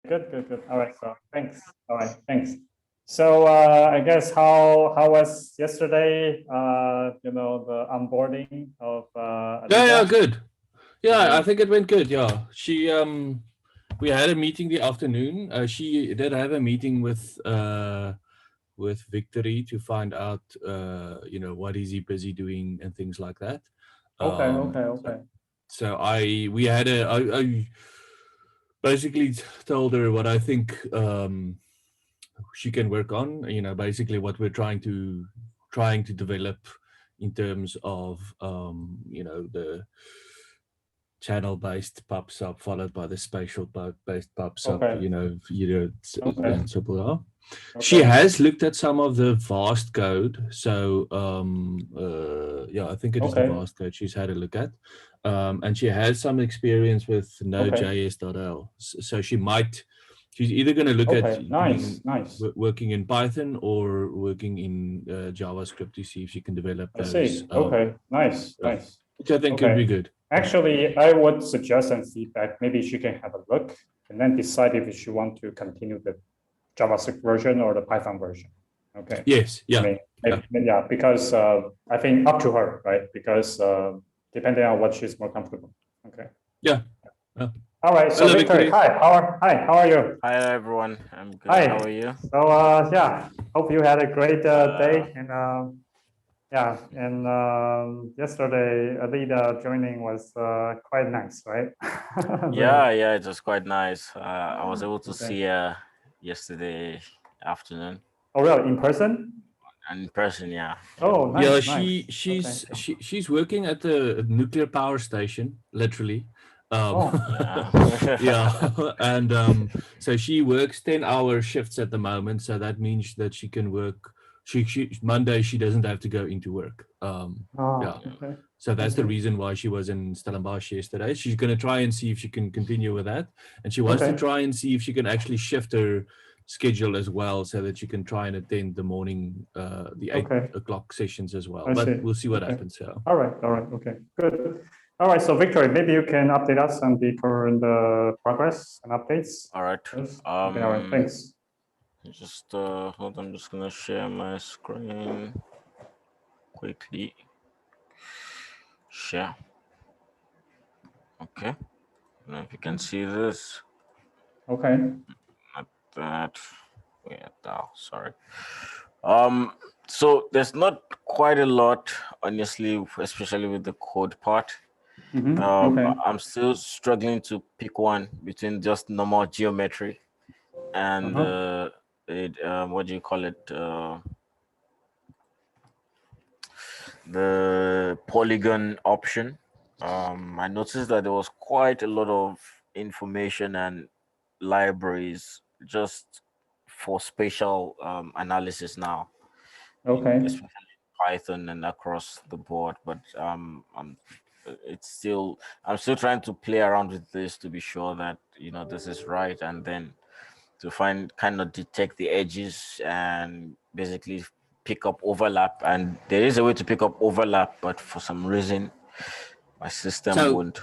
Good. All right. So thanks. All right. Thanks. So I guess how was yesterday? The onboarding of Yeah, Alida. good. Yeah, I Okay. think it went good. Yeah, we had a meeting the afternoon. She did have a meeting with Victory to find out, what is he busy doing and things like that. Um, so, Okay. so we had I basically told her what I think she can work on. Basically what we're trying to develop in terms of the channel based pub sub followed by the spatial based pub sub. Okay. Okay. And so on. She Okay. has looked at some of the vast code. So yeah, I think it is the Okay. vast code she's had a look at. And she has some experience with Okay. Node.js.l. So she's either going to look at Okay. Nice. Nice. working in Python or working in JavaScript to see if she can develop I those, see. Okay. Nice. Nice. which I think could be Okay. good. Actually, I would suggest some feedback. Maybe she can have a look and then decide if she want to continue the JavaScript version or the Python version. Okay. Yes. I Yeah. mean, Yeah. yeah, because I think up to her, right? Because depending on what she's more comfortable. Okay. Yeah. Yeah. All right. So Hello, Victory, Victory. hi. How are you? Hi everyone, I'm good. Hi. How are you? So yeah, hope you had a great day and yeah, and yesterday Alida joining was quite nice, right? Yeah, it was quite nice. I was able to Okay. see her yesterday afternoon Oh, really? In person? and in person. Yeah. Oh, Yeah, nice. she's working at the nuclear power station, literally. Um, Oh, Yeah. yeah, and so she works 10-hour shifts at the moment. So that means that she can work. She Monday she doesn't have to go into work. Yeah, okay. so I that's the see. reason why she was in Stellenbosch yesterday. She's going to try and see if she can continue with that, and she wants to Okay. try and see if she can actually shift her schedule as well so that you can try and attend the morning the 8 o'clock sessions as well, I but see. we'll see what Okay. happens. So All right. Okay. Good. All right. So Victory, maybe you can update us on the current progress and updates. All right. Yes. Okay. All right. Thanks. Just hold on. I'm just gonna share my screen quickly. Share. Okay. I don't know if you can see this. Okay. Not that. Wait, oh, sorry. So there's not quite a lot, honestly, especially with the code part. Okay. I'm still struggling to pick one between just normal geometry and what do you call it? The polygon option. I noticed that there was quite a lot of information and libraries just for spatial analysis now, Okay. especially Python and across the board. But I'm still trying to play around with this to be sure that this is right, and then to kind of detect the edges and basically pick up overlap. And there is a way to pick up overlap, but for some reason my system so won't.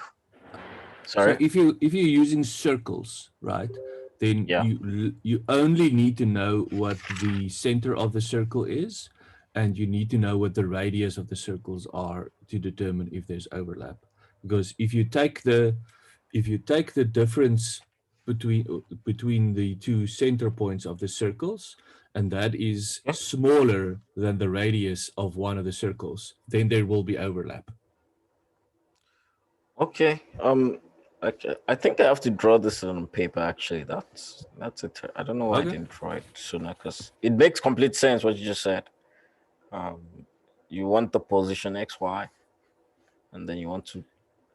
so Sorry. if you're using circles, right, then Yeah. you only need to know what the center of the circle is, and you need to know what the radius of the circles are to determine if there's overlap. Because if you take the difference between the two center points of the circles, and that is Yeah. smaller than the radius of one of the circles, then there will be overlap. Okay. I think I have to draw this on paper. Actually, that's it. I don't know why I Okay. didn't draw it sooner, because it makes complete sense what you just said. Um, you want the position X, Y, and then you want to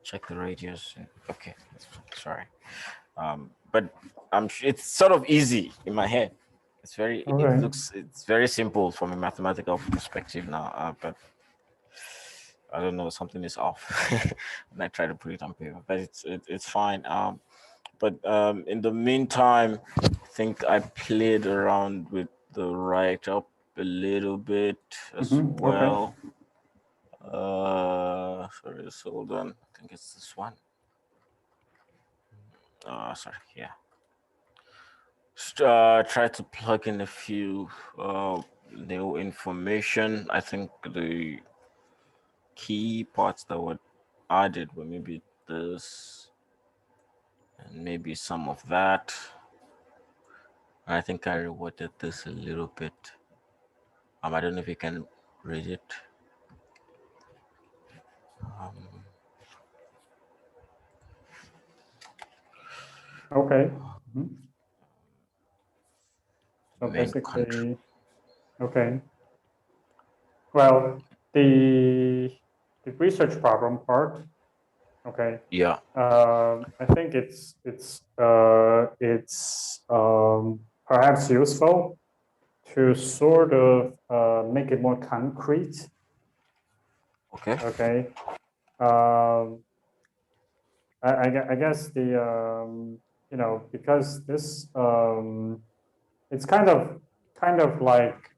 check the radius. Okay, sorry. But it's sort of easy in my head. Okay. It's very simple from a mathematical perspective now. But I don't know, something is off when I try to put it on paper. But it's fine. But in the meantime, I think I played around with the write up a little bit as Okay. well. Sorry, just hold on. I think it's this one. Sorry, yeah. try to plug in a few new information. I think the key parts that were added were maybe this and maybe some of that. I think I reworded this a little bit. I don't know if you can read it. Okay. Mhm. So Main country. basically, okay. Well, the research problem part, okay. Yeah. I think it's perhaps useful to sort of make it more concrete. Okay. Okay. I guess the because this it's kind of like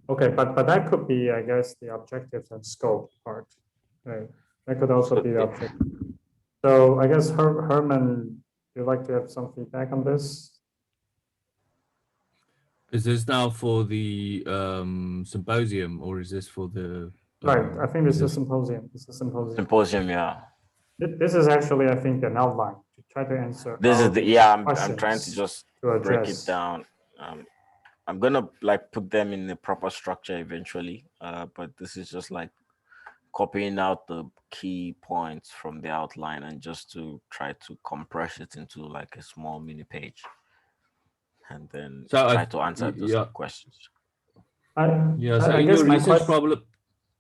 okay, but that could be, I guess, the objectives and scope part, right? That could also be the objective. So I guess Herman, you'd like to have some feedback on this? Is this now for the symposium, or is this for the? Right. I think this is is a symposium. This is a symposium. Symposium, yeah. This is actually, I think, an outline to try to answer. This all is the these I'm trying to questions just to break it address. down. I'm gonna like put them in the proper structure eventually, but this is just like copying out the key points from the outline and just to try to compress it into like a small mini page, and then So try to answer those questions. Yeah. So I in guess your my research question. problem.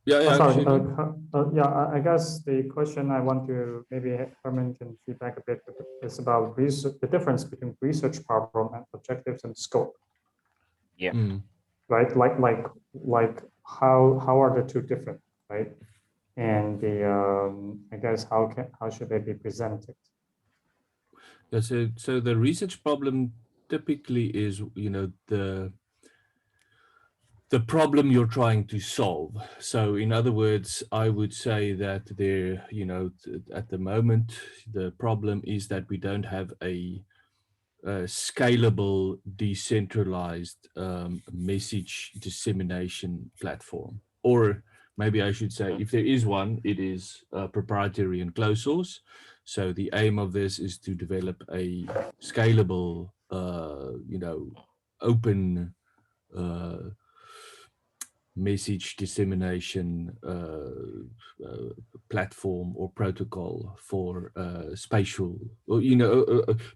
Yeah. Oh, Yeah. sorry. Actually. Yeah, I guess the question I want to maybe Herman can feedback a bit is about research, the difference between research problem and objectives and scope. Yeah. Right. Like how are the two different, right? And the I guess how should they be presented? Yeah. So the research problem typically is, the problem you're trying to solve. So in other words, I would say that there, at the moment, the problem is that we don't have a scalable, decentralized message dissemination platform. Or maybe I should say, if there is one, it is proprietary and closed source. So the aim of this is to develop a scalable, open message dissemination platform or protocol for spatial, or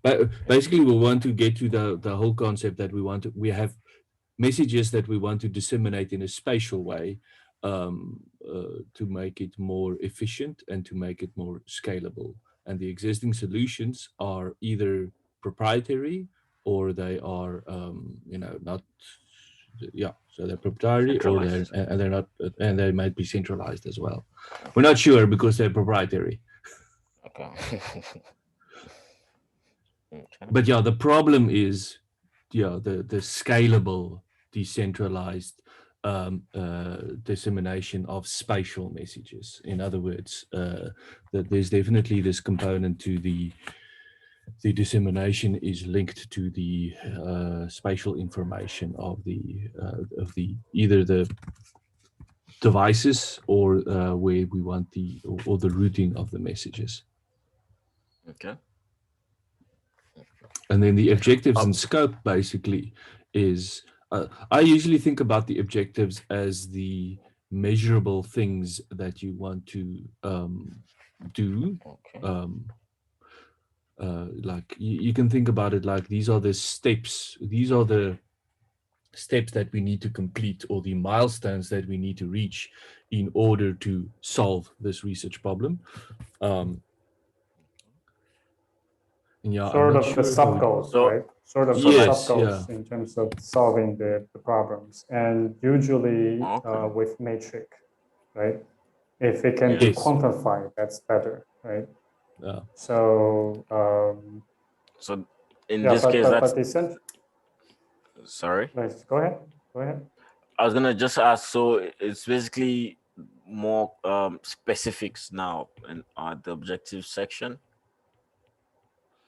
but basically we want to get to the whole concept that we have messages that we want to disseminate in a spatial way, to make it more efficient and to make it more scalable. And the existing solutions are either proprietary or they are not. Yeah, so they're proprietary or they're not, and they might be centralized as well. We're not sure because they're proprietary. Okay. But yeah, the problem is, the scalable, decentralized dissemination of spatial messages. In other words, that there's definitely this component to the dissemination is linked to the spatial information of the either the devices or where we want or the routing of the messages. Okay. And then the objectives and scope basically is, I usually think about the objectives as the measurable things that you want to do. Okay. Like you can think about it like these are the steps that we need to complete, or the milestones that we need to reach in order to solve this research problem. Sort of the sub goals, right? Sort of the sub goals in terms of solving the problems, and usually with metric, right? If it can be quantified, that's better, right? Yeah. So in this case, that's. Sorry. Nice. Go ahead. I was gonna just ask. So it's basically more specifics now in the objective section.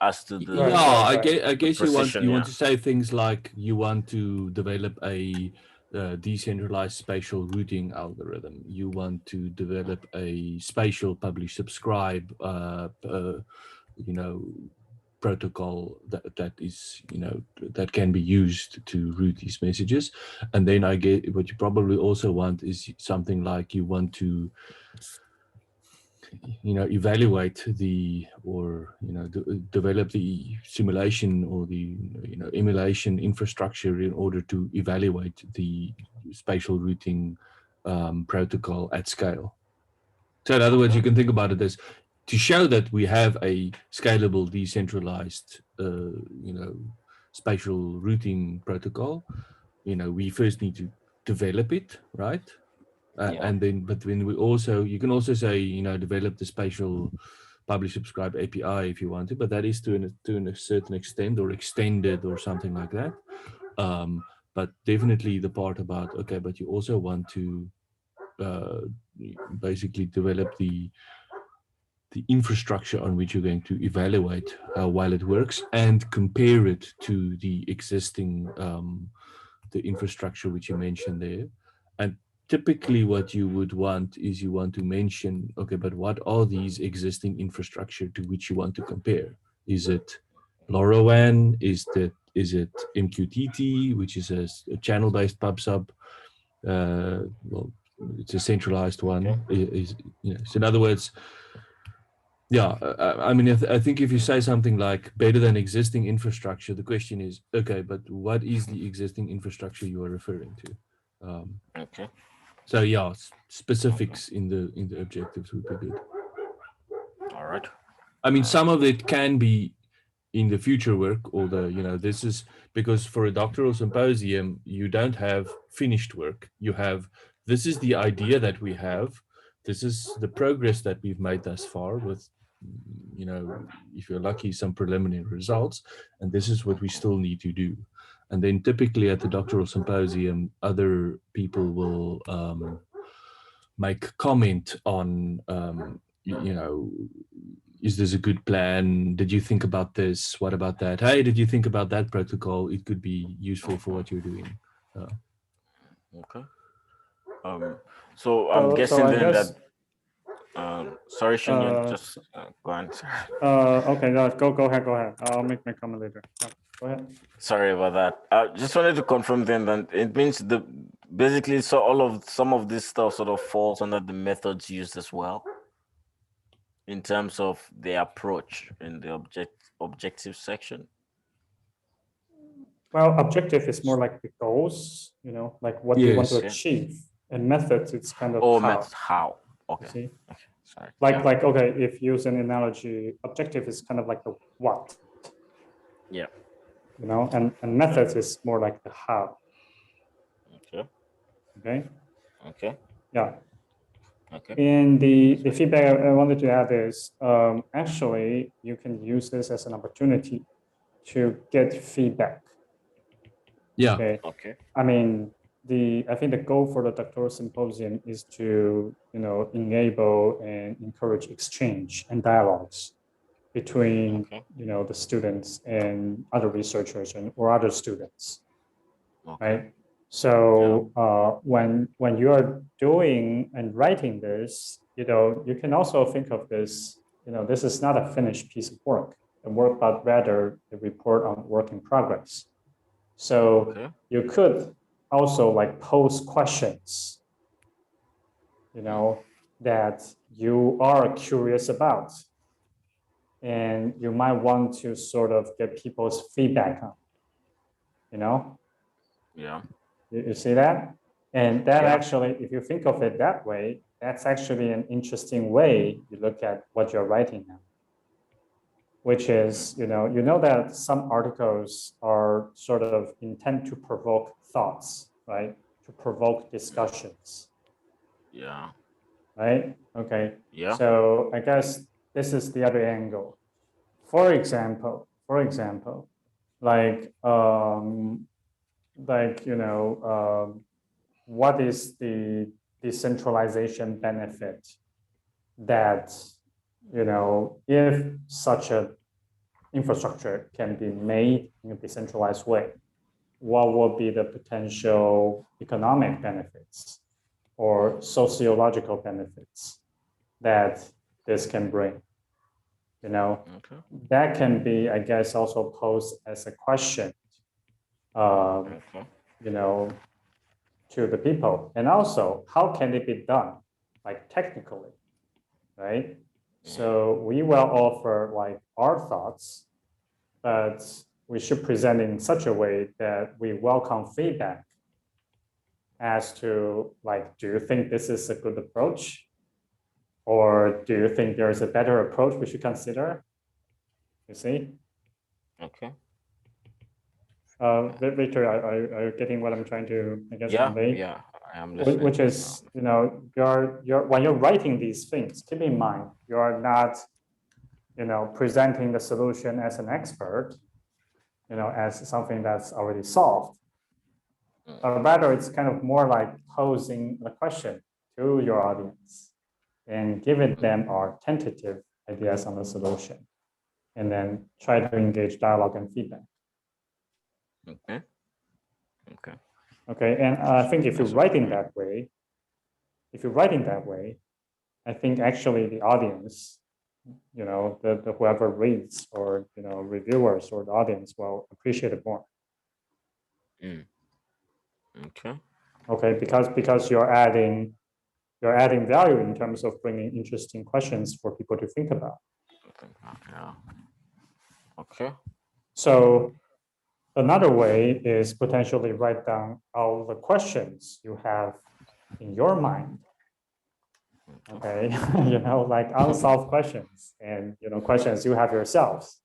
as to the I guess you want to say things like you want to develop a decentralized spatial routing algorithm. You want to develop a spatial publish subscribe protocol that is that can be used to route these messages. And then I get what you probably also want is something like you want to evaluate develop the simulation or the emulation infrastructure in order to evaluate the spatial routing protocol at scale. So in other words, you can think about it as to show that we have a scalable, decentralized, spatial routing protocol. We first need to develop it, right? And then, but when you can also say, develop the spatial publish subscribe API if you want to, but that is to a certain extent, or extended or something like that. But definitely the part about, okay, but you also want to basically develop the infrastructure on which you're going to evaluate how well it works and compare it to the existing the infrastructure which you mentioned there. And typically what you would want is you want to mention, okay, but what are these existing infrastructure to which you want to compare? Is it LoRaWAN? Is it MQTT, which is a channel-based pub-sub? Well, it's a centralized one. Okay. So in other words, yeah, I mean, I think if you say something like better than existing infrastructure, the question is, okay, but what is the existing infrastructure you are referring to? Okay. So yeah, specifics in the objectives would be good. All right. I mean, some of it can be in the future work, although, this is because for a doctoral symposium, you don't have finished work. You have, this is the idea that we have. This is the progress that we've made thus far with, if you're lucky, some preliminary results. And this is what we still need to do. And then typically at the doctoral symposium, other people will make comment on, is this a good plan? Did you think about this? What about that? Hey, did you think about that protocol? It could be useful for what you're doing. Okay. So I'm guessing that. Sorry, Shin, just go on. Okay, no, go ahead. I'll make my comment later. Go ahead. Sorry about that. I just wanted to confirm then that it means basically some of this stuff sort of falls under the methods used as well, in terms of the approach in the objective section. Well, objective is more like the goals, like what you want to achieve, and methods it's kind of how. Okay. See? Okay. Sorry. Like okay, if you use an analogy, objective is kind of like the what. Yeah. And methods is more like the how. Okay. Okay. Okay. Yeah. Okay. And the feedback I wanted to add is actually you can use this as an opportunity to get feedback. Yeah. Okay. I mean, I think the goal for the doctoral symposium is to enable and encourage exchange and dialogues between the students and other researchers or other students, right? So when you are doing and writing this, you can also think of this, this is not a finished piece of work, but rather a report on work in progress. So you could also like pose questions, that you are curious about, and you might want to sort of get people's feedback on, Yeah. You see that? And that actually, if you think of it that way, that's actually an interesting way you look at what you're writing now, which is, you know that some articles are sort of intent to provoke thoughts, right? To provoke discussions. Yeah. Right? Okay. Yeah. So I guess this is the other angle. For example, like what is the decentralization benefit that if such a infrastructure can be made in a decentralized way, what will be the potential economic benefits or sociological benefits that this can bring? Okay. That can be, I guess, also posed as a question, Okay. To the people. And also, how can it be done, like technically, right? So we will offer like our thoughts, but we should present in such a way that we welcome feedback as to like, do you think this is a good approach? Or do you think there's a better approach we should consider? You see? Okay. Victor, are you getting what I'm trying to, I guess, convey? Yeah, I am listening. Which is, you're when you're writing these things, keep in mind, you are not, presenting the solution as an expert, as something that's already solved. Rather, it's kind of more like posing the question to your audience and giving them our tentative ideas on the solution, and then try to engage dialogue and feedback. Okay. Okay, and I think if you're writing that way, I think actually the audience, the whoever reads or reviewers or the audience will appreciate it more. Okay. Okay, because you're adding value in terms of bringing interesting questions for people to think about. Yeah. Okay. So another way is potentially write down all the questions you have in your mind. Okay, like unsolved questions and questions you have yourselves.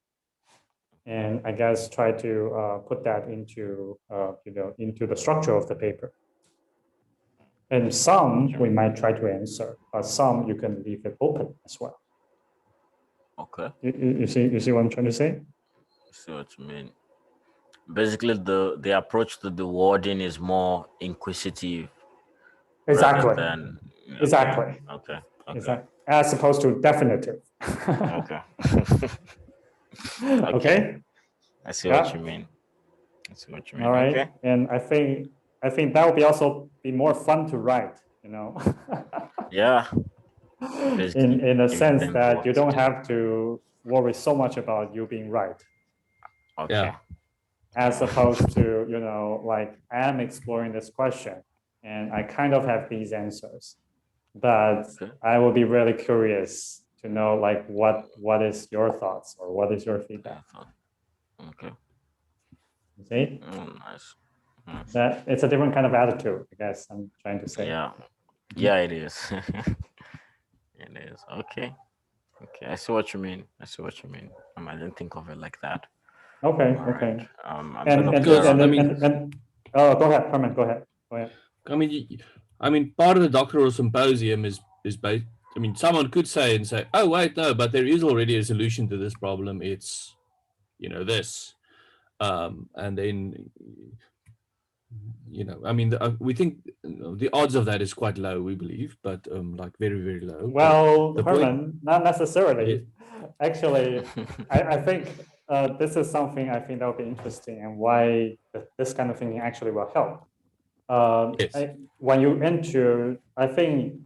And I guess try to put that into into the structure of the paper. And some we might try to answer, but some you can leave it open as well. Okay. You see what I'm trying to say? I see what you mean. Basically, the approach to the wording is more inquisitive. Exactly. Exactly. Okay. Exactly. As opposed to definitive. Okay. Okay. I see what you mean. All right. Okay. And I think that would also be more fun to write, Yeah. in a sense that you don't have to worry so much about you being right. Okay. Yeah. As opposed to, like I am exploring this question and I kind of have these answers, but I will be really curious to know like what is your thoughts or what is your feedback. Okay. See? Nice. That it's a different kind of attitude, I guess I'm trying to say. Yeah, it is. It is. Okay. I see what you mean. I didn't think of it like that. Okay. Right. Go ahead, Herman. Go ahead. I mean, part of the doctoral symposium is based. I mean, someone could say, oh wait, no, but there is already a solution to this problem. It's, this, and then, I mean, we think the odds of that is quite low. We believe, but like very, very low. Well, Herman, not necessarily. Actually, I think this is something I think that would be interesting and why this kind of thinking actually will help. When you enter, I think,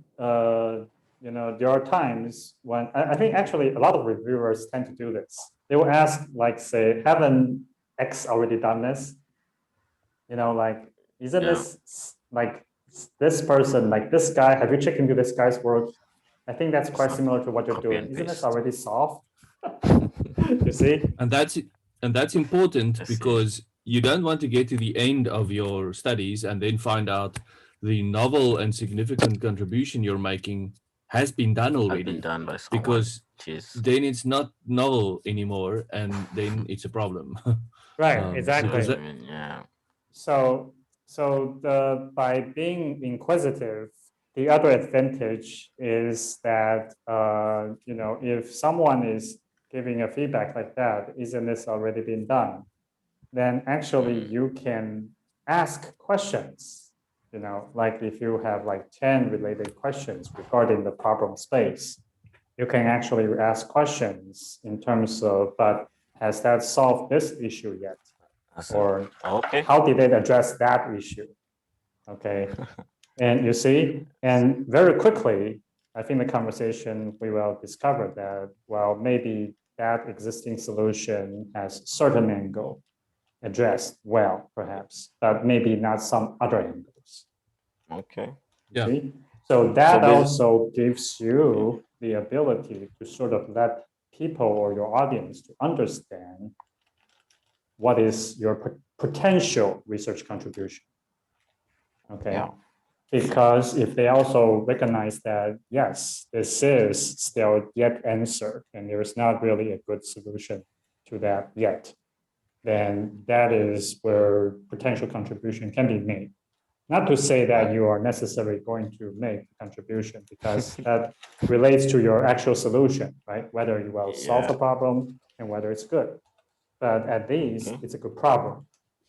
there are times when I think actually a lot of reviewers tend to do this. They will ask, like, say, haven't X already done this? Like, isn't this like this person, like this guy, have you checked into this guy's work? I think that's quite similar to what you're doing. Isn't this already solved? You see? And that's important because you don't want to get to the end of your studies and then find out the novel and significant contribution you're making has been done already. Has been done by someone. Because then it's not novel anymore, and then it's a problem. Right, exactly. Yeah. So by being inquisitive, the other advantage is that if someone is giving a feedback like that, isn't this already been done? Then actually you can ask questions. Like if you have like 10 related questions regarding the problem space, you can actually ask questions in terms of, but has that solved this issue yet? Or okay, how did it address that issue? Okay, and you see, and very quickly, I think the conversation we will discover that, well, maybe that existing solution has certain angle addressed well, perhaps, but maybe not some other angles. okay. Yeah. See? So that So also gives you the ability to sort of let people or your audience to understand what is your potential research contribution. Okay. Yeah. Because if they also recognize that, yes, this is still yet answered and there is not really a good solution to that yet, then that is where potential contribution can be made. Not to say that you are necessarily going to make a contribution, because that relates to your actual solution, right? Whether you will solve the problem and whether it's good. But at least it's a good problem,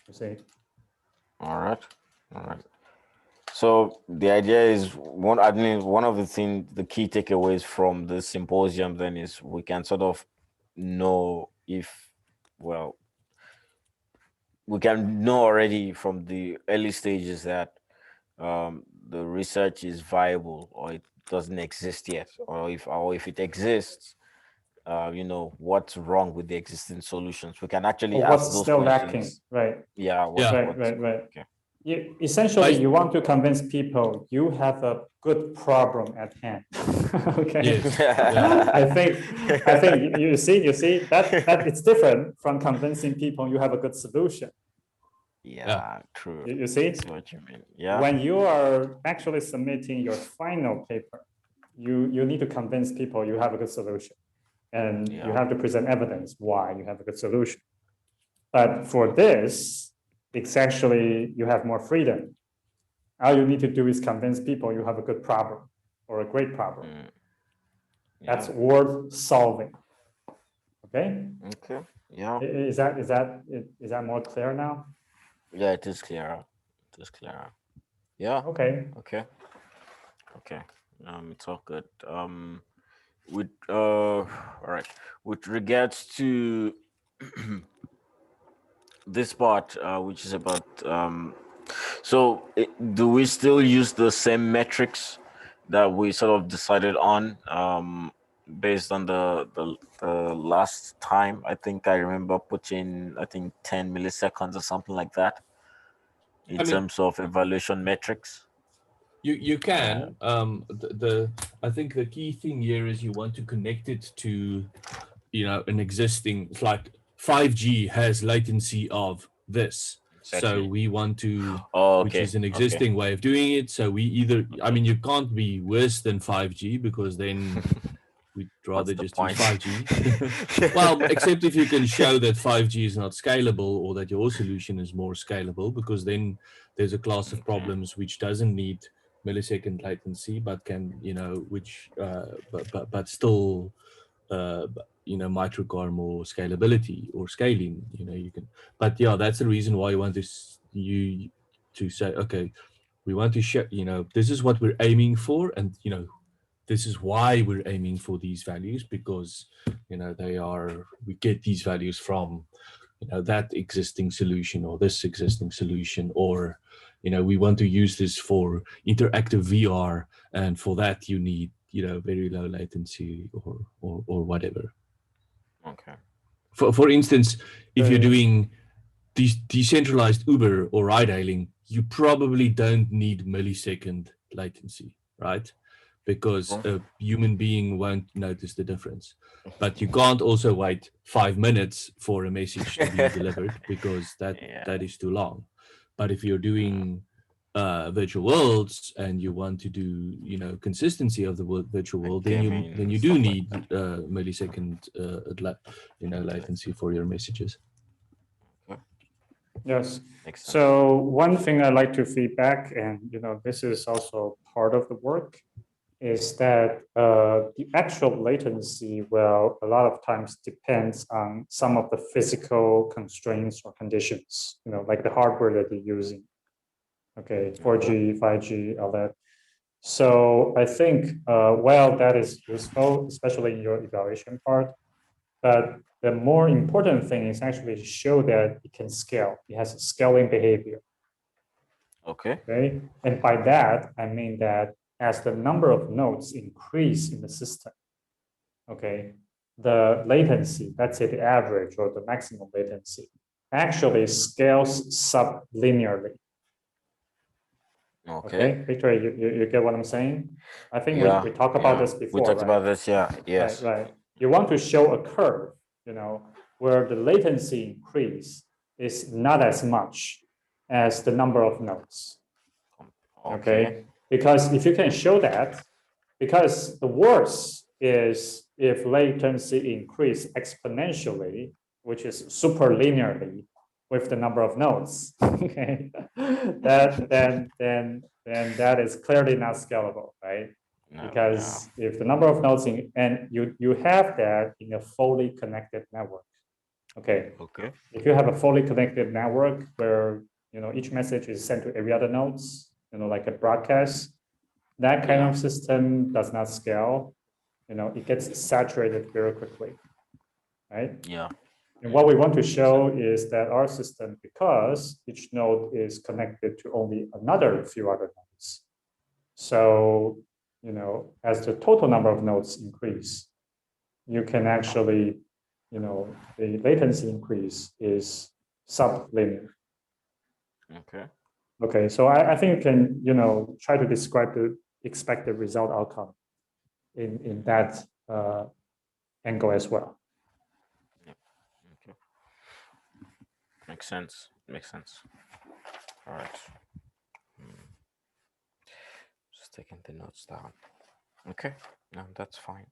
you see. All right. All right. So the idea is one of the things, the key takeaways from the symposium then is we can sort of know if, well, we can know already from the early stages that the research is viable or it doesn't exist yet, or if it exists, you know, what's wrong with the existing solutions. We can actually ask What's those still questions. lacking, right? Yeah. Right. Okay. Essentially, you want to convince people you have a good problem at hand. Okay. Yes. Yeah. I think you see that it's different from convincing people you have a good solution. Yeah, true. You see? That's what you mean. Yeah. When you are actually submitting your final paper, you need to convince people you have a good solution, and you have to present evidence why you have a good solution. But for this, it's actually, you have more freedom. All you need to do is convince people you have a good problem or a great problem. That's worth solving. Okay? Okay. Yeah. Is that more clear now? Yeah, it is clearer. It is clearer. Yeah. Okay. Okay. Okay. It's all good. With all right. With regards to this part, which is about so do we still use the same metrics that we sort of decided on based on the last time? I think I remember putting 10 milliseconds or something like that in terms of evaluation metrics. You can I think the key thing here is you want to connect it to, you know, an existing, it's like 5G has latency of this. Exactly. So we want to, which is an existing way of doing it. So we either, I mean, you can't be worse than 5G because then we'd rather just use 5G. Well, except if you can show that 5G is not scalable or that your solution is more scalable, because then there's a class of problems which doesn't need millisecond latency, but can, you know, which, but still, you know, might require more scalability or scaling, you know, you can, but yeah, that's the reason why you want to say, okay, we want to show, you know, this is what we're aiming for. And, you know, this is why we're aiming for these values, because, you know, we get these values from, you know, that existing solution or this existing solution, or, you know, we want to use this for interactive VR, and for that you need, you know, very low latency or whatever. Okay. For instance, if you're doing decentralized Uber or ride hailing, you probably don't need millisecond latency, right? Because a human being won't notice the difference. But you can't also wait 5 minutes for a message to be delivered, because that is too long. But if you're doing virtual worlds and you want to do, you know, consistency of the virtual world, then you do need millisecond you know, latency for your messages. Yes. So one thing I like to feedback, and, you know, this is also part of the work, is that the actual latency, well, a lot of times depends on some of the physical constraints or conditions, you know, like the hardware that you're using. Okay, 4G, 5G, all that. So I think, well, that is useful, especially in your evaluation part. But the more important thing is actually to show that it can scale. It has a scaling behavior. Okay. Okay. And by that, I mean that as the number of nodes increase in the system, okay, the latency, let's say the average or the maximum latency, actually scales sublinearly. Okay, Victor, you get what I'm saying? I think we talked about this before. We talked about this, yeah. Yes. Right. You want to show a curve, where the latency increase is not as much as the number of nodes. Okay. Because if you can show that, because the worst is if latency increase exponentially, which is super linearly with the number of nodes. Okay, then that is clearly not scalable, right? Because if the number of nodes and you have that in a fully connected network. Okay. If you have a fully connected network where each message is sent to every other nodes, like a broadcast, that kind of system does not scale. It gets saturated very quickly, right? Yeah. And what we want to show is that our system, because each node is connected to only another few other nodes. So, as the total number of nodes increase, you can actually, the latency increase is sublinear. Okay, so I think you can, try to describe the expected result outcome in that angle as well. Makes sense. All right. Just taking the notes down. Okay, no, that's fine.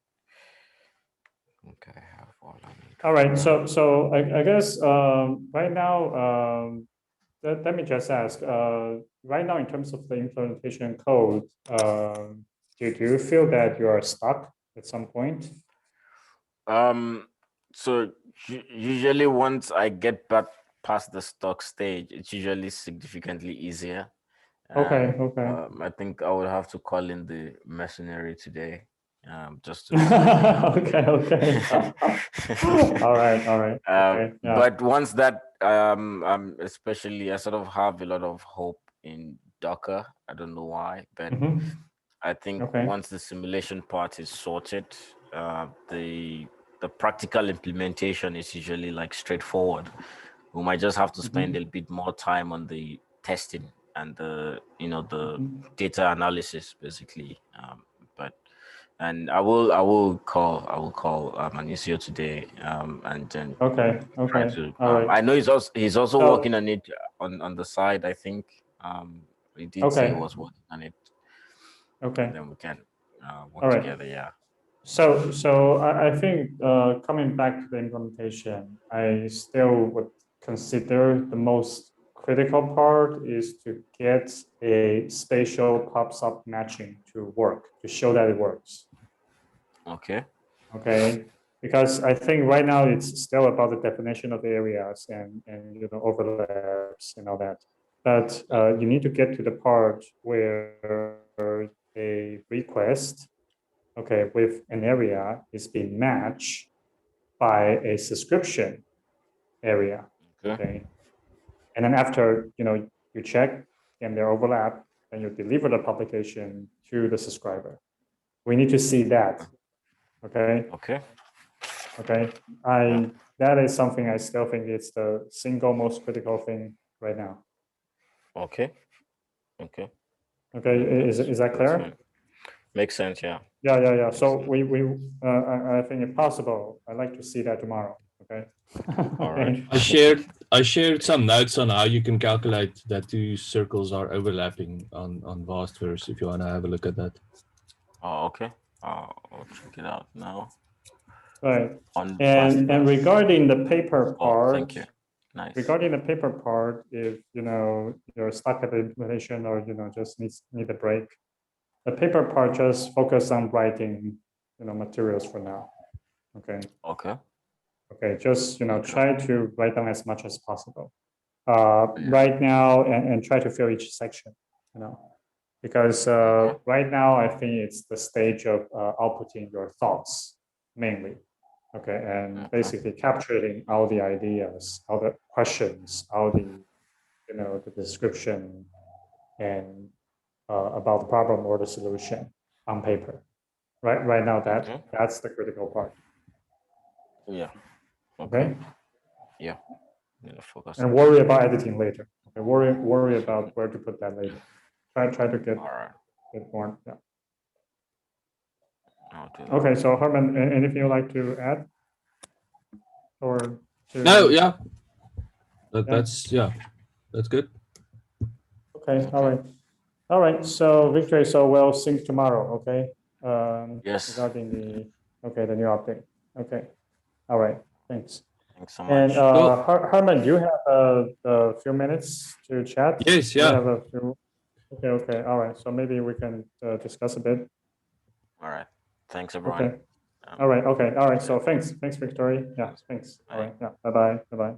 Okay, I have all I need. All right, so I guess right now, let me just ask, right now in terms of the implementation code, do you feel that you are stuck at some point? So usually once I get back past the stock stage, it's usually significantly easier. Okay. I think I would have to call in the mercenary today, just to. Okay. All right. Okay. Yeah. But once that, especially, I sort of have a lot of hope in Docker. I don't know why, but I think once the simulation part is sorted, the practical implementation is usually like straightforward. We might just have to spend a bit more time on the testing and the data analysis, basically. And I will call Manisio today, and then try to. I know he's also working on it on the side. I think he did say he was working on it. Okay. And then we can work together. Yeah. So I think coming back to the implementation, I still would consider the most critical part is to get a spatial pub/sub matching to work, to show that it works. Okay. Because I think right now it's still about the definition of the areas and overlaps and all that. But you need to get to the part where a request, with an area is being matched by a subscription area. Okay. And then after you check and they overlap, and you deliver the publication to the subscriber. We need to see that. Okay. That is something I still think it's the single most critical thing right now. Okay. Is that clear? Makes sense. Yeah. Yeah. So I think if possible, I'd like to see that tomorrow. Okay. All right. I shared some notes on how you can calculate that two circles are overlapping on Vastverse if you want to have a look at that. Oh, okay. I'll check it out now. Right. And regarding the paper part, thank you. Nice. Regarding the paper part, if you're stuck at the implementation or just need a break, the paper part just focus on writing materials for now. Okay. Just try to write down as much as possible right now, and try to fill each section. Because right now I think it's the stage of outputting your thoughts mainly. Okay, and basically capturing all the ideas, all the questions, all the, the description and about the problem or the solution on paper. Right now, that's the critical part. Yeah. Okay. Yeah. Focus. And worry about editing later. Okay. Worry about where to put that later. Try to get more. Yeah. Okay. So Herman, anything you'd like to add? Or no? Yeah. That's good. Okay. All right. So Victor, so we'll sync tomorrow. Okay. Yes. Regarding the new update. Okay. All right. Thanks. Thanks so much. And Herman, you have a few minutes to chat. Yes. You Yeah. have a few. Okay. All right. So maybe we can discuss a bit. All right. Thanks, everyone. Okay. All right. Okay. All right. So thanks, Victoria. Yeah. Thanks. All right. Yeah. Bye.